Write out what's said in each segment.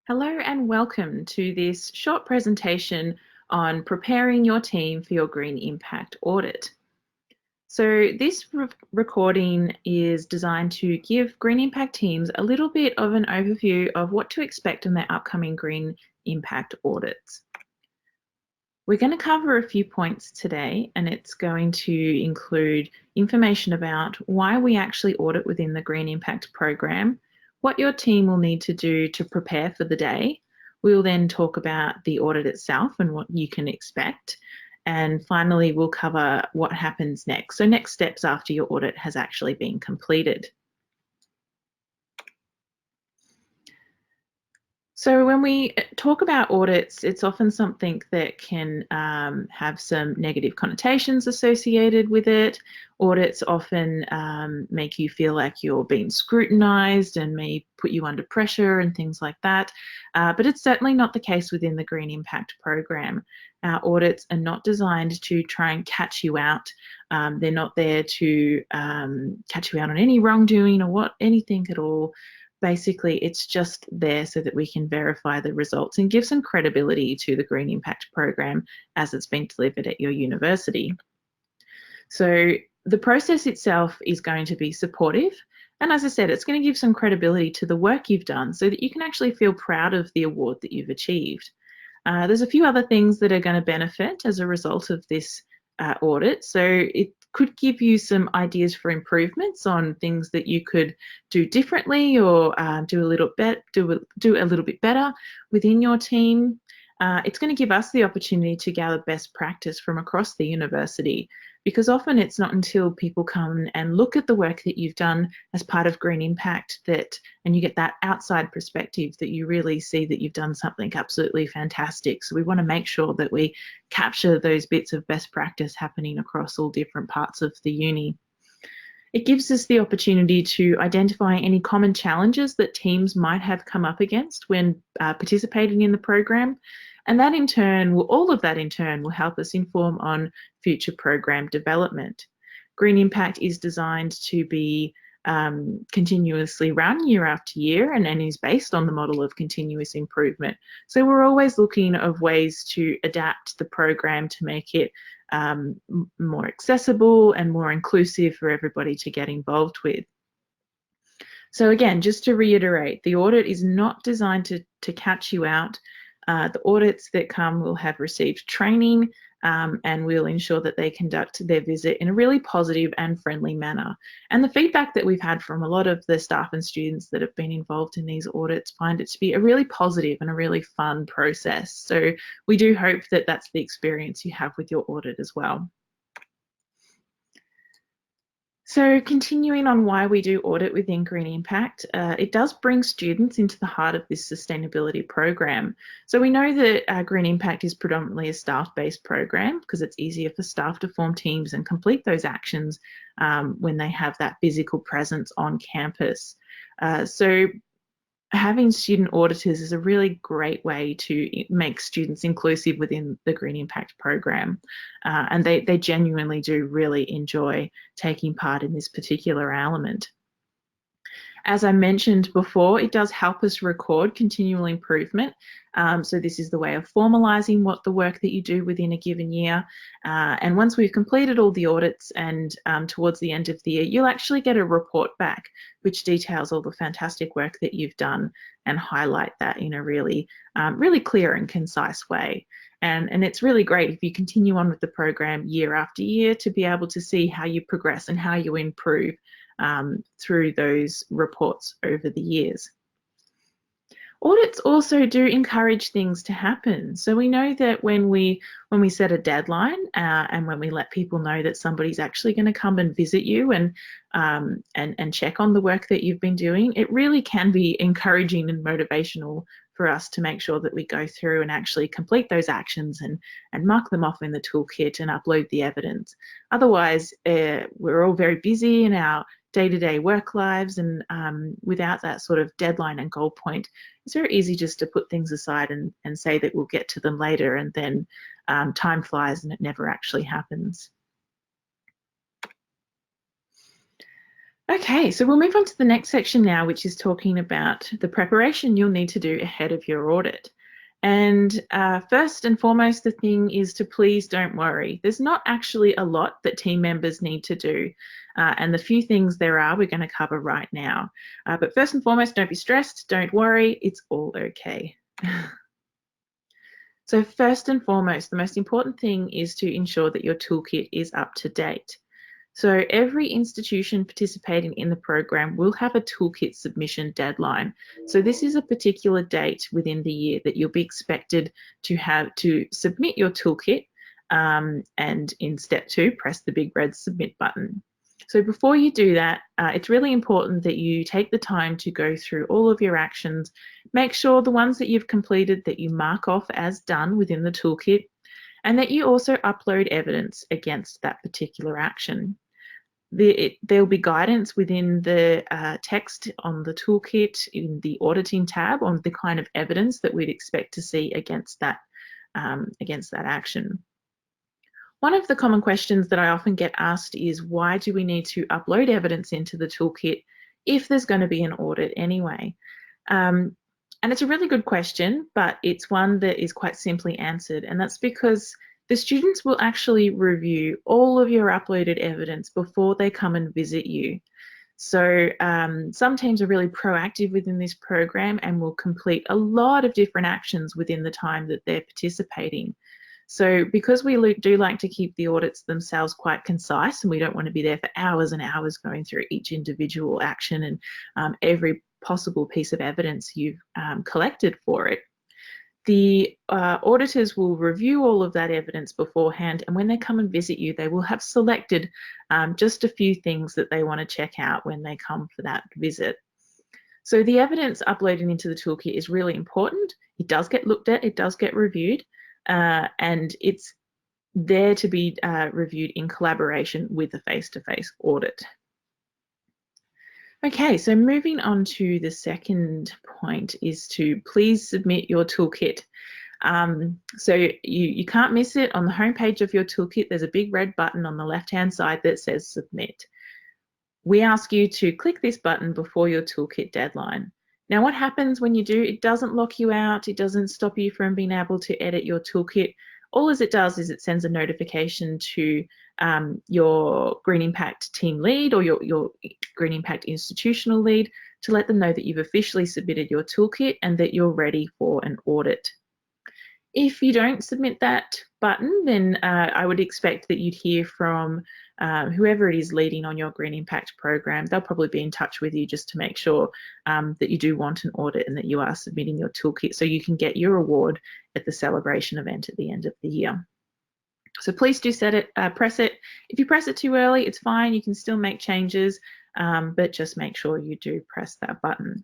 Hello and welcome to this short presentation on preparing your team for your Green Impact Audit. So this recording is designed to give Green Impact teams a little bit of an overview of what to expect in their upcoming Green Impact Audits. We're going to cover a few points today, and it's going to include information about why we actually audit within the Green Impact Program, what your team will need to do to prepare for the day. We'll then talk about the audit itself and what you can expect. And finally, we'll cover what happens next. So next steps after your audit has actually been completed. So when we talk about audits, it's often something that can have some negative connotations associated with it. Audits often make you feel like you're being scrutinised and may put you under pressure and things like that. But it's certainly not the case within the Green Impact Program. Our audits are not designed to try and catch you out. They're not there to catch you out on any wrongdoing or anything at all. Basically, it's just there so that we can verify the results and give some credibility to the Green Impact Program as it's been delivered at your university. So the process itself is going to be supportive. And as I said, it's going to give some credibility to the work you've done so that you can actually feel proud of the award that you've achieved. There's a few other things that are going to benefit as a result of this audit. So it could give you some ideas for improvements on things that you could do differently or do a little bit better within your team. It's going to give us the opportunity to gather best practice from across the university, because often it's not until people come and look at the work that you've done as part of Green Impact and you get that outside perspective that you really see that you've done something absolutely fantastic. So we want to make sure that we capture those bits of best practice happening across all different parts of the uni. It gives us the opportunity to identify any common challenges that teams might have come up against when participating in the program. And that in turn, all of that in turn will help us inform on future program development. Green Impact is designed to be continuously run year after year and is based on the model of continuous improvement. So we're always looking of ways to adapt the program to make it more accessible and more inclusive for everybody to get involved with. So again, just to reiterate, the audit is not designed to catch you out. The audits that come will have received training and we'll ensure that they conduct their visit in a really positive and friendly manner. And the feedback that we've had from a lot of the staff and students that have been involved in these audits find it to be a really positive and a really fun process. So we do hope that that's the experience you have with your audit as well. So continuing on why we do audit within Green Impact, it does bring students into the heart of this sustainability program. So we know that Green Impact is predominantly a staff-based program because it's easier for staff to form teams and complete those actions when they have that physical presence on campus. So having student auditors is a really great way to make students inclusive within the Green Impact program. And they genuinely do really enjoy taking part in this particular element. As I mentioned before, it does help us record continual improvement. So this is the way of formalising what the work that you do within a given year. And once we've completed all the audits and towards the end of the year, you'll actually get a report back which details all the fantastic work that you've done and highlight that in a really, really clear and concise way. And it's really great if you continue on with the program year after year to be able to see how you progress and how you improve through those reports over the years. Audits also do encourage things to happen. So we know that when we set a deadline and when we let people know that somebody's actually going to come and visit you and check on the work that you've been doing, it really can be encouraging and motivational for us to make sure that we go through and actually complete those actions and mark them off in the toolkit and upload the evidence. Otherwise, we're all very busy in our day-to-day work lives, and without that sort of deadline and goal point, it's very easy just to put things aside and say that we'll get to them later, and then time flies and it never actually happens. Okay, so we'll move on to the next section now, which is talking about the preparation you'll need to do ahead of your audit. And first and foremost, the thing is to please don't worry. There's not actually a lot that team members need to do. And the few things there are, we're going to cover right now. But first and foremost, don't be stressed. Don't worry. It's all okay. So first and foremost, the most important thing is to ensure that your toolkit is up to date. So every institution participating in the program will have a toolkit submission deadline. So this is a particular date within the year that you'll be expected to have to submit your toolkit, and in step 2, press the big red submit button. So before you do that, it's really important that you take the time to go through all of your actions. Make sure the ones that you've completed that you mark off as done within the toolkit, and that you also upload evidence against that particular action. There'll be guidance within the text on the toolkit in the auditing tab on the kind of evidence that we'd expect to see against that action. One of the common questions that I often get asked is, why do we need to upload evidence into the toolkit if there's going to be an audit anyway? And it's a really good question, but it's one that is quite simply answered, and that's because the students will actually review all of your uploaded evidence before they come and visit you. So some teams are really proactive within this program and will complete a lot of different actions within the time that they're participating. So because we do like to keep the audits themselves quite concise, and we don't want to be there for hours and hours going through each individual action and every possible piece of evidence you've collected for it, the auditors will review all of that evidence beforehand, and when they come and visit you, they will have selected just a few things that they want to check out when they come for that visit. So the evidence uploaded into the toolkit is really important. It does get looked at, it does get reviewed, and it's there to be reviewed in collaboration with a face-to-face audit. Okay, so moving on to the second point is to please submit your toolkit. So you can't miss it. On the homepage of your toolkit, there's a big red button on the left-hand side that says submit. We ask you to click this button before your toolkit deadline. Now, what happens when you do, it doesn't lock you out, it doesn't stop you from being able to edit your toolkit. All as it does is it sends a notification to your Green Impact team lead or your Green Impact institutional lead to let them know that you've officially submitted your toolkit and that you're ready for an audit. If you don't submit that button, then I would expect that you'd hear from whoever it is leading on your Green Impact program. They'll probably be in touch with you just to make sure that you do want an audit and that you are submitting your toolkit so you can get your award at the celebration event at the end of the year. So please do press it. If you press it too early, it's fine. You can still make changes, but just make sure you do press that button.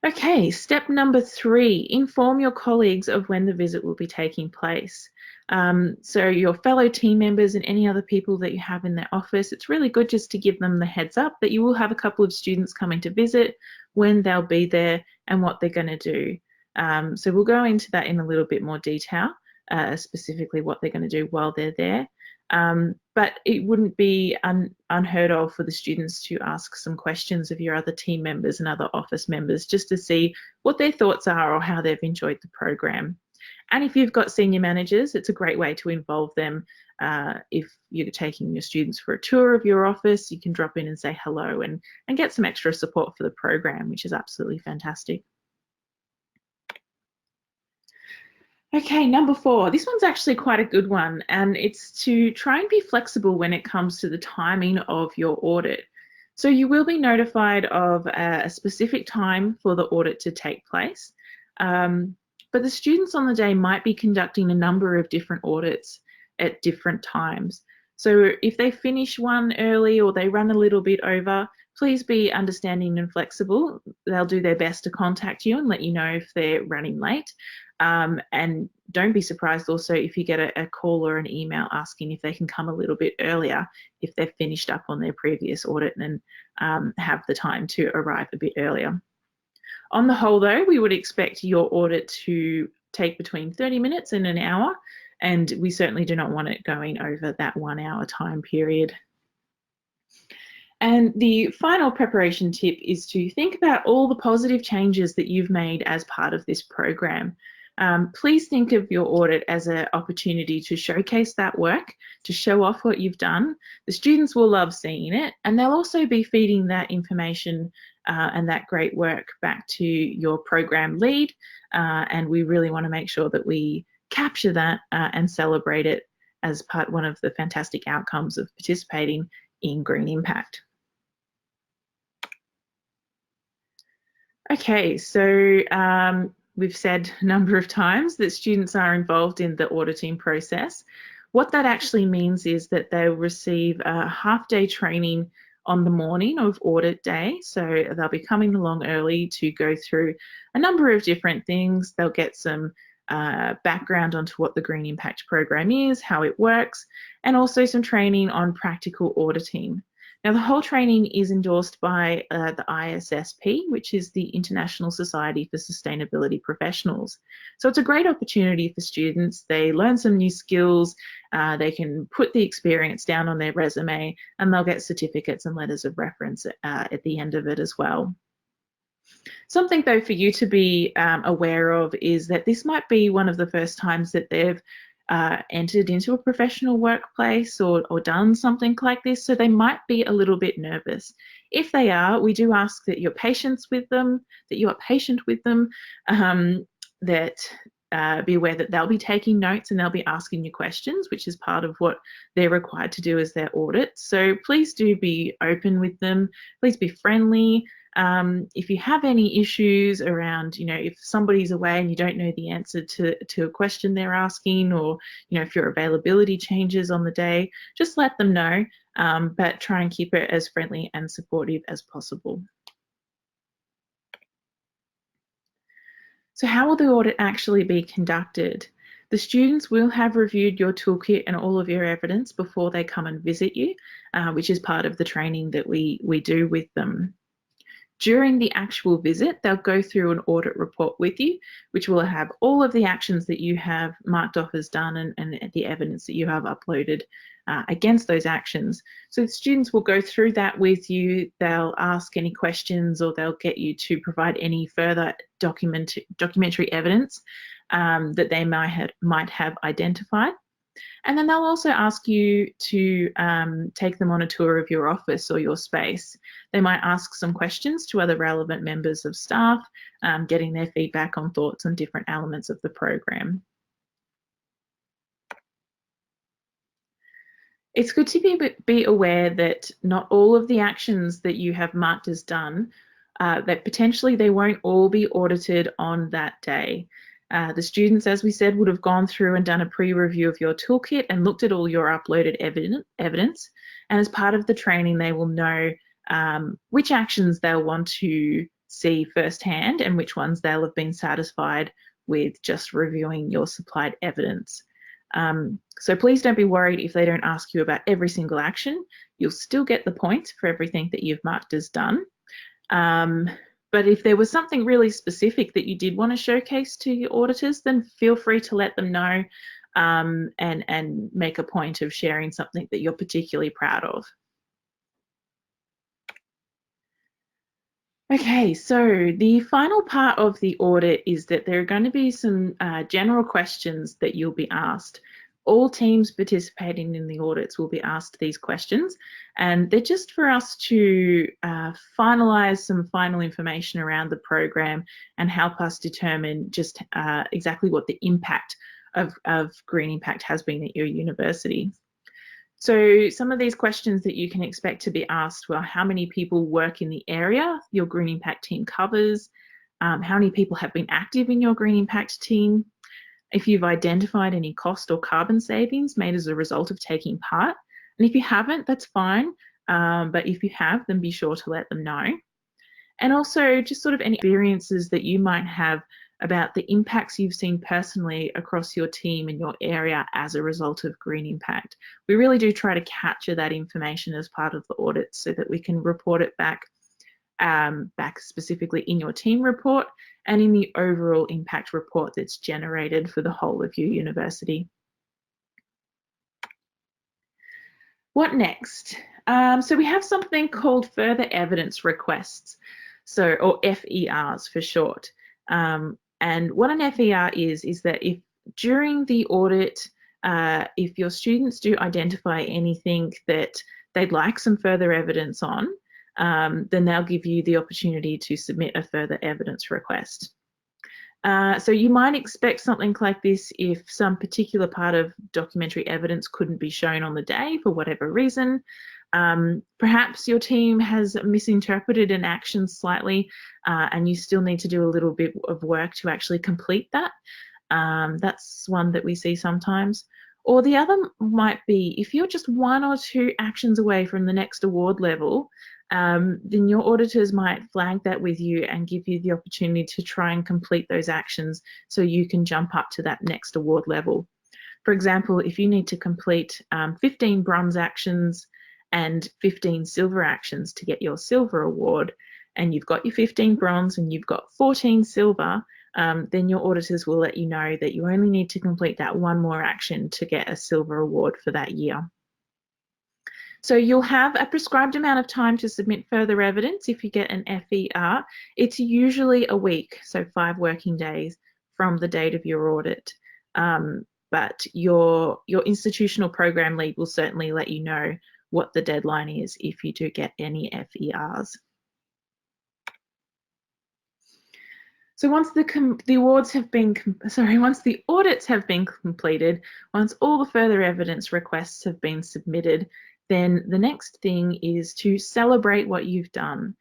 Okay, step number 3, inform your colleagues of when the visit will be taking place. So your fellow team members and any other people that you have in their office, it's really good just to give them the heads up that you will have a couple of students coming to visit, when they'll be there and what they're going to do. So we'll go into that in a little bit more detail, specifically what they're going to do while they're there. But it wouldn't be unheard of for the students to ask some questions of your other team members and other office members just to see what their thoughts are or how they've enjoyed the program. And if you've got senior managers, it's a great way to involve them. If you're taking your students for a tour of your office, you can drop in and say hello and get some extra support for the program, which is absolutely fantastic. Okay, number 4. This one's actually quite a good one, and it's to try and be flexible when it comes to the timing of your audit. So you will be notified of a specific time for the audit to take place, but the students on the day might be conducting a number of different audits at different times. So if they finish one early or they run a little bit over, please be understanding and flexible. They'll do their best to contact you and let you know if they're running late. And don't be surprised also if you get a call or an email asking if they can come a little bit earlier if they've finished up on their previous audit and have the time to arrive a bit earlier. On the whole though, we would expect your audit to take between 30 minutes and an hour, and we certainly do not want it going over that 1 hour time period. And the final preparation tip is to think about all the positive changes that you've made as part of this program. Please think of your audit as an opportunity to showcase that work, to show off what you've done. The students will love seeing it, and they'll also be feeding that information and that great work back to your program lead. And we really want to make sure that we capture that and celebrate it as one of the fantastic outcomes of participating in Green Impact. Okay, so we've said a number of times that students are involved in the auditing process. What that actually means is that they'll receive a half-day training on the morning of audit day. So they'll be coming along early to go through a number of different things. They'll get some background onto what the Green Impact program is, how it works, and also some training on practical auditing. Now, the whole training is endorsed by the ISSP, which is the International Society for Sustainability Professionals. So it's a great opportunity for students. They learn some new skills, they can put the experience down on their resume, and they'll get certificates and letters of reference at the end of it as well. Something, though, for you to be aware of is that this might be one of the first times that they've entered into a professional workplace or done something like this, so they might be a little bit nervous. If they are, we do ask that you're patient with them, that be aware that they'll be taking notes and they'll be asking you questions, which is part of what they're required to do as their audit. So please do be open with them, please be friendly. If you have any issues around, if somebody's away and you don't know the answer to a question they're asking, or, if your availability changes on the day, just let them know, but try and keep it as friendly and supportive as possible. So how will the audit actually be conducted? The students will have reviewed your toolkit and all of your evidence before they come and visit you, which is part of the training that we do with them. During the actual visit, they'll go through an audit report with you, which will have all of the actions that you have marked off as done and the evidence that you have uploaded against those actions. So the students will go through that with you. They'll ask any questions, or they'll get you to provide any further documentary evidence that they might have identified. And then they'll also ask you to take them on a tour of your office or your space. They might ask some questions to other relevant members of staff, getting their feedback on thoughts on different elements of the program. It's good to be aware that not all of the actions that you have marked as done, that potentially they won't all be audited on that day. The students, as we said, would have gone through and done a pre-review of your toolkit and looked at all your uploaded evidence. And as part of the training, they will know which actions they'll want to see firsthand and which ones they'll have been satisfied with just reviewing your supplied evidence. So please don't be worried if they don't ask you about every single action. You'll still get the points for everything that you've marked as done. But if there was something really specific that you did want to showcase to your auditors, then feel free to let them know and make a point of sharing something that you're particularly proud of. Okay, so the final part of the audit is that there are going to be some general questions that you'll be asked. All teams participating in the audits will be asked these questions, and they're just for us to finalise some final information around the program and help us determine just exactly what the impact of Green Impact has been at your university. So some of these questions that you can expect to be asked were: how many people work in the area your Green Impact team covers? How many people have been active in your Green Impact team? If you've identified any cost or carbon savings made as a result of taking part. And if you haven't, that's fine. But if you have, then be sure to let them know. And also just sort of any experiences that you might have about the impacts you've seen personally across your team and your area as a result of Green Impact. We really do try to capture that information as part of the audit so that we can report it back specifically in your team report and in the overall impact report that's generated for the whole of your university. What next? So we have something called further evidence requests, or FERs for short. And what an FER is that if during the audit, if your students do identify anything that they'd like some further evidence on, then they'll give you the opportunity to submit a further evidence request. So you might expect something like this if some particular part of documentary evidence couldn't be shown on the day for whatever reason. Perhaps your team has misinterpreted an action slightly and you still need to do a little bit of work to actually complete that. That's one that we see sometimes. Or the other might be if you're just 1 or 2 actions away from the next award level, then your auditors might flag that with you and give you the opportunity to try and complete those actions so you can jump up to that next award level. For example, if you need to complete 15 bronze actions and 15 silver actions to get your silver award, and you've got your 15 bronze and you've got 14 silver, then your auditors will let you know that you only need to complete that 1 more action to get a silver award for that year. So you'll have a prescribed amount of time to submit further evidence if you get an FER. It's usually a week, so 5 working days from the date of your audit. But your institutional program lead will certainly let you know what the deadline is if you do get any FERs. So once once the audits have been completed, once all the further evidence requests have been submitted, then the next thing is to celebrate what you've done.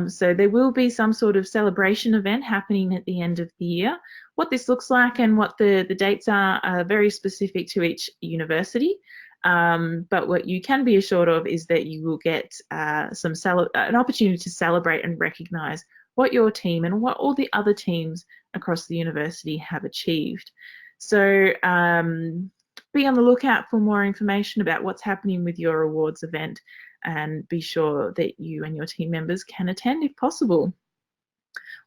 So there will be some sort of celebration event happening at the end of the year. What this looks like and what the dates are very specific to each university. But what you can be assured of is that you will get an opportunity to celebrate and recognise what your team and what all the other teams across the university have achieved. So be on the lookout for more information about what's happening with your awards event and be sure that you and your team members can attend if possible.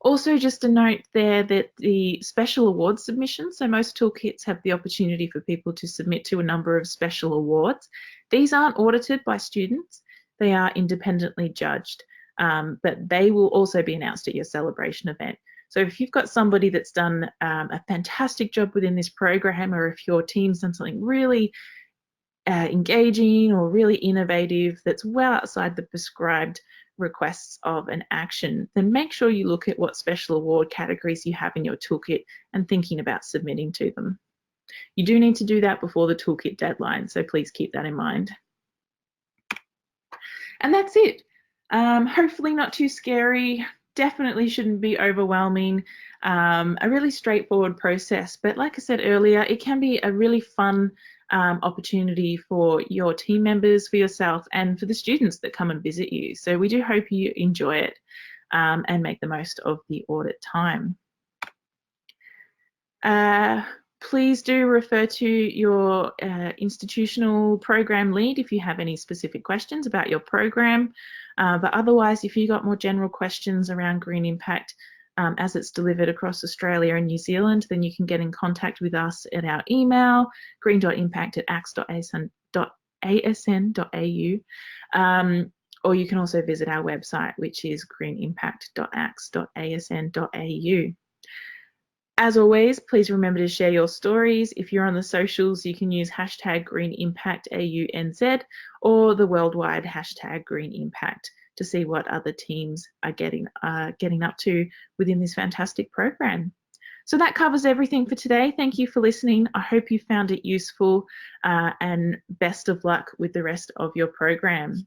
Also, just a note there that the special awards submissions, so most toolkits have the opportunity for people to submit to a number of special awards. These aren't audited by students, they are independently judged, but they will also be announced at your celebration event. So if you've got somebody that's done a fantastic job within this program, or if your team's done something really engaging or really innovative that's well outside the prescribed requests of an action, then make sure you look at what special award categories you have in your toolkit and thinking about submitting to them. You do need to do that before the toolkit deadline, so please keep that in mind. And that's it. Hopefully not too scary, definitely shouldn't be overwhelming, a really straightforward process, but like I said earlier, it can be a really fun opportunity for your team members, for yourself, and for the students that come and visit you. So we do hope you enjoy it and make the most of the audit time. Please do refer to your institutional program lead if you have any specific questions about your program. But otherwise, if you've got more general questions around green impact as it's delivered across Australia and New Zealand, then you can get in contact with us at our email, green.impact@ax.asn.au, or you can also visit our website, which is greenimpact.ax.asn.au. As always, please remember to share your stories. If you're on the socials, you can use hashtag #GreenImpactAUNZ or the worldwide hashtag #GreenImpact to see what other teams are getting up to within this fantastic program. So that covers everything for today. Thank you for listening. I hope you found it useful and best of luck with the rest of your program.